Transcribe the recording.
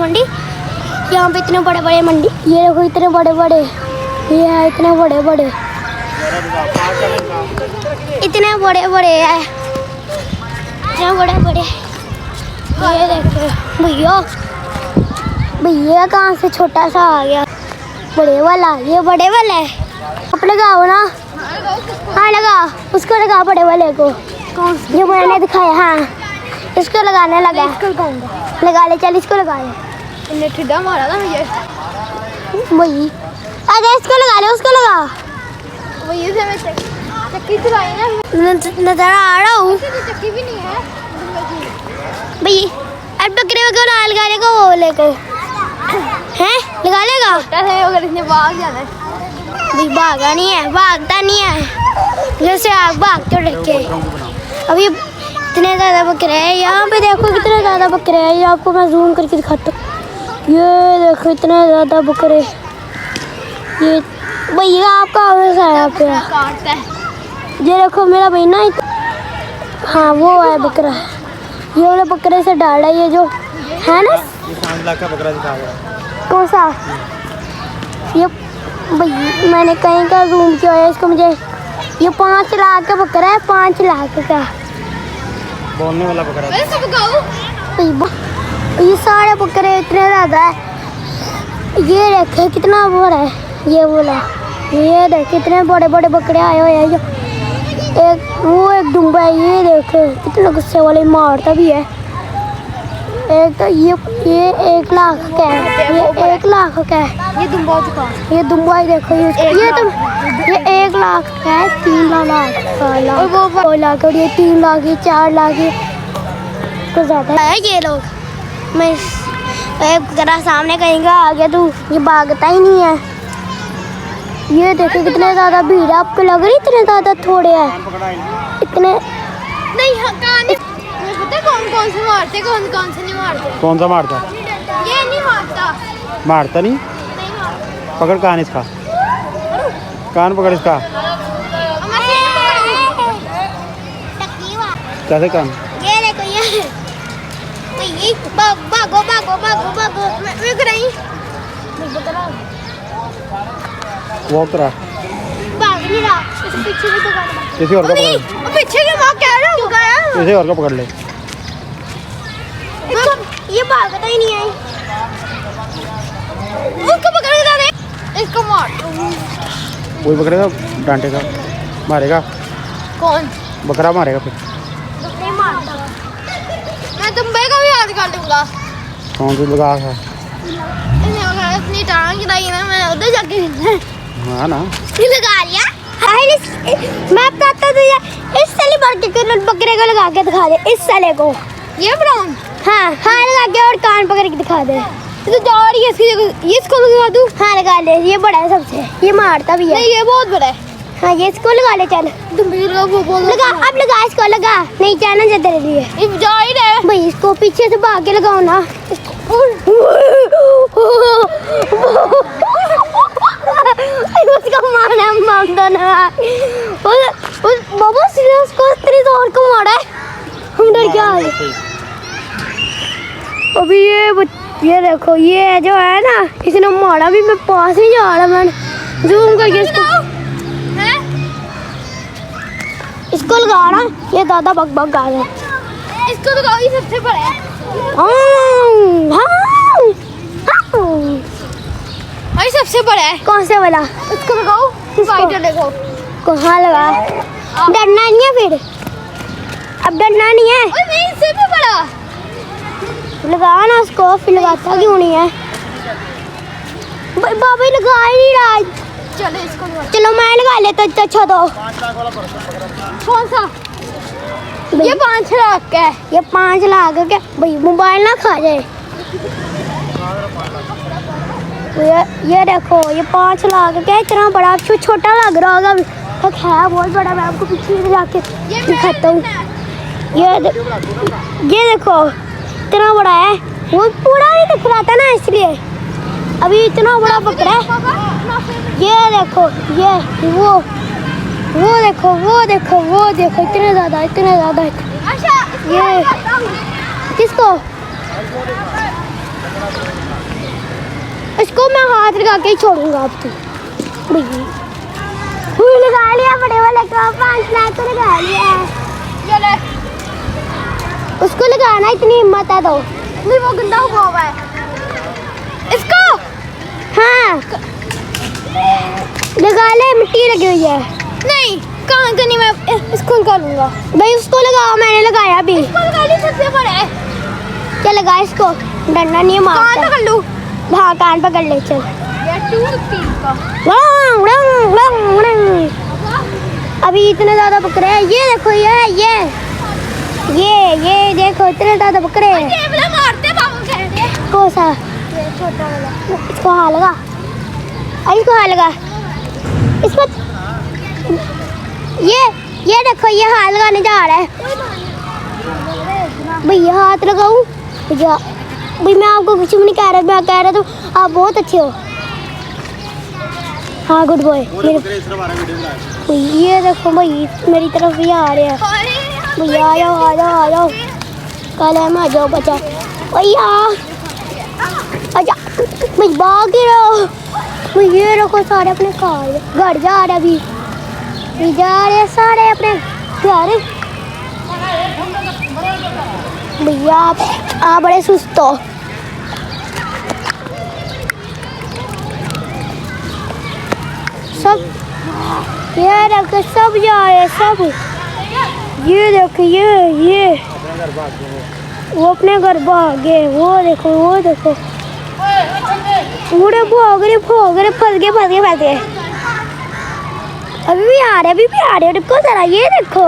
मंडी। यहाँ पे इतने बड़े बड़े मंडी, ये देखो इतने बड़े बड़े, ये है इतने बड़े बड़े, इतने बड़े बड़े है, इतने बड़े बड़े। ये देखो भैया, भैया कहाँ से छोटा सा आ गया, बड़े वाला, ये बड़े वाला है। आप लगाओ ना, हाँ लगा, उसको लगा बड़े वाले को, जो मैंने दिखाया। हाँ इसको लगाने लगा, इसको लगा ले, चल इसको लगा ले। इन्हें ठिड्डा मारा था मुझे वही। अरे इसको लगा ले, उसको लगा वही से मैं चक्की चलाई ना, नजर आ रहा हूँ। चक्की भी नहीं है भाई। अब बकरे को लगा लेगा, वो वाले को हैं लगा लेगा। अगर इसने भाग जाना है भाई, भागा नहीं है, भागता नहीं है, जैसे आप भागते हो डर के। अभी इतने ज़्यादा बकरे हैं यहाँ पे, देखो कितने ज़्यादा बकरे हैं। ये आपको मैं जूम करके दिखाता हूँ, ये देखो इतने ज़्यादा बकरे। ये भैया आपका यहाँ पे, ये देखो मेरा भाई ना, हाँ वो है बकरा, ये वाले बकरे से डाल रहा है, ये जो है ना, 5 लाख का बकरा दिखा रहा है। कौन सा? ये भाई मैंने कहीं का जूम किया है इसको, मुझे ये 5 लाख का बकरा है, 5 लाख का बोलने वाला बकरा है। ये सारे बकरे इतने ज़्यादा है, ये देखे कितना बड़ा है, ये बोला, ये देखे कितने बड़े बड़े बकरे आए हुए हैं। एक वो एक डूंगा है, ये देखे कितने गुस्से वाले, मारता भी है। एक तो ये 1 लाख का है, ये 1 लाख का है। ये दुम्बा चुका, ये दुम्बा ही देखो, ये तो ये 1 लाख का है, 3 लाख का, और वो 2 लाख, और ये 3 लाख, ये 4 लाख, ये कुछ ज़्यादा है। ये लोग मैं जरा सामने कहीं का आ गया, तू ये भागता ही नहीं है। ये देखो कितने ज़्यादा भीड़ है, आपको लग रही इतने ज़्यादा थोड़े हैं, इतने नहीं। कौन से मारते, कौन से नहीं मारते? कौन सा मारता? ये नहीं मारता। मारता नहीं? पकड़ कान इसका, कान पकड़ इसका। कैसे कान? ये देखो, ये भागो भागो भागो भागो, मैं कराई वो करा, भाग नहीं रहा, पीछे भी पकड़, किसी और का पकड़, पीछे के माँ कह रहा हूँ, किसी और का पकड़ ले। ये भागता ही नहीं है, उसको पकड़ के दे, इसको मार। कोई पकड़ेगा, डांटेगा, मारेगा। कौन? बकरा मारेगा फिर। नहीं मारता, मैं तुम्बे का भी याद कर दूंगा। कौन सी लगा है? अपनी टांग गिराई ना, मैं उधर जाके हाँ ना, लगा लिया। मैं बताता तुझे, इस साले बकरे को लगा के दिखा दे, इस साले को, ये ब्राउन। हाँ हाँ लगा के, और कान पकड़ के दिखा दे। तो जा रही है इसकी जगह, ये इसको लगा दूँ? हाँ लगा ले, ये बड़ा है सबसे, ये मारता भी है। नहीं ये बहुत बड़ा है। हाँ ये इसको लगा ले, चल तुम भी लगा, अब लगा इसको, लगा नहीं चाहना जा तेरे लिए, जा ही रहे भाई। इसको पीछे से भाग के लगाओ ना, उसको मारना मारता ना, बाबा सीरियस को इतनी जोर को मारा है, हम डर क्या है। अभी ये देखो, ये जो है ना, इसने मारा भी, मैं पास ही जा रहा, मैंने जूम करके इसको लगा रहा, ये दादा बग बग गा रहा है, इसको लगाओ, ये सबसे बड़ा है। भाई सबसे बड़ा है। कौन से वाला? इसको लगाओ, फाइटर देखो कहाँ लगा, डरना नहीं है फिर, अब डरना नहीं है। नहीं इससे भी बड़ा लगा ना उसको, फिर लगाता क्यों नहीं है? बाबा लगा ही नहीं रहा। चलो इसको चलो मैं लगा लेता, अच्छा दो। कौन सा? ये 5 लाख का है, ये 5 लाख का भाई, मोबाइल ना खा जाए। ये देखो, ये 5 लाख का, इतना बड़ा, आपको छोटा लग रहा होगा, तो है बहुत बड़ा। मैं आपको पीछे जाके दिखाता हूँ। ये देखो इतना बड़ा है, वो पूरा नहीं दिख रहा था ना, इसलिए अभी इतना बड़ा बकरा है। ये देखो, ये वो देखो, वो देखो, वो देखो, इतने ज़्यादा, इतने ज़्यादा। ये किसको? मैं हाथ लगा के ही छोड़ूंगा अब तू भैया। लगा लिया बड़े वाले को 5 लाख को लगा लिया। उसको लगाना इतनी हिम्मत है तो नहीं वो गंदा हुआ है इसको। हाँ लगा ले मिट्टी लगी हुई है। नहीं कहाँ का नहीं मैं इसको निकालूंगा भाई। उसको लगाओ मैंने लगाया अभी। इसको लगा ली सबसे बड़े। क्या लगा इसको डंडा नहीं मारता। कान पकड़ लूँ। हाँ कान पकड़ ले चल। अभी इतने ज्यादा बकरे हैं। ये देखो ये देखो इतने ज्यादा बकरे हैं। कौन सा छोटा वाला। इसको हाथ लगा इसको हाथ लगा इसको। ये देखो ये हाथ लगाने जा रहा है भैया। हाथ लगाऊं भैया भाई। मैं आपको कुछ भी नहीं कह रहा। मैं कह रहा था आप बहुत अच्छे हो। हाँ गुड बॉय। ये देखो भाई मेरी तरफ भी आ रहे हैं भैया। आ जाओ कल है मैं आ जाओ बचा भैया। अच्छा भाई भाग ही रहो। ये रखो सारे अपने घर जा रहे अभी जा रहे सारे अपने घर। भैया आप बड़े सुस्त हो। सब ये रखो सब जा रहे सब। ये देखो ये वो अपने घर भाग गए। वो देखो पूरे भाग रहे फंस गए। अभी भी आ रहे रुको जरा। ये देखो